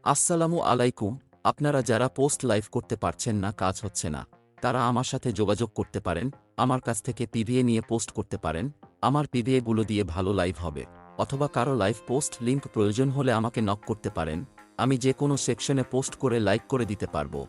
আসসালামু আলাইকুম। আপনারা যারা পোস্ট লাইভ করতে পারছেন না, কাজ হচ্ছে না, তারা আমার সাথে যোগাযোগ করতে পারেন। আমার কাছ থেকে পিভিএ নিয়ে পোস্ট করতে পারেন। আমার পিভিএগুলো দিয়ে ভালো লাইভ হবে। অথবা কারো লাইভ পোস্ট লিংক প্রয়োজন হলে আমাকে নক করতে পারেন। আমি যে কোনো সেকশনে পোস্ট করে লাইক করে দিতে পারবো।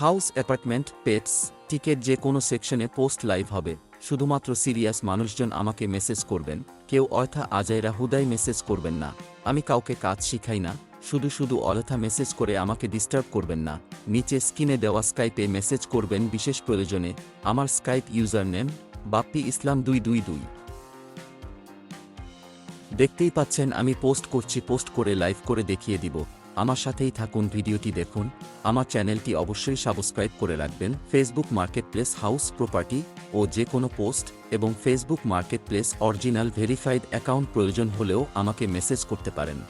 হাউস, অ্যাপার্টমেন্ট, পেটস, টিকেট, যে কোনো সেকশনে পোস্ট লাইভ হবে। শুধুমাত্র সিরিয়াস মানুষজন আমাকে মেসেজ করবেন। কেউ অযথা আজাইরা হুদাই মেসেজ করবেন না। আমি কাউকে কাজ শিখাই না। শুধু শুধু অযথা মেসেজ করে আমাকে ডিস্টার্ব করবেন না। নিচে স্ক্রিনে দেওয়া স্কাইপে মেসেজ করবেন বিশেষ প্রয়োজনে। আমার স্কাইপ ইউজার নেম বাপ্পি ইসলাম 222। দেখতেই পাচ্ছেন আমি পোস্ট করছি, পোস্ট করে লাইভ করে দেখিয়ে দিব। আমার সাথেই থাকুন, ভিডিওটি দেখুন। আমার চ্যানেলটি অবশ্যই সাবস্ক্রাইব করে রাখবেন। ফেসবুক মার্কেটপ্লেস, হাউস, প্রপার্টি ও যে কোনো পোস্ট এবং Facebook marketplace original verified account প্রয়োজন হলেও আমাকে মেসেজ করতে পারেন।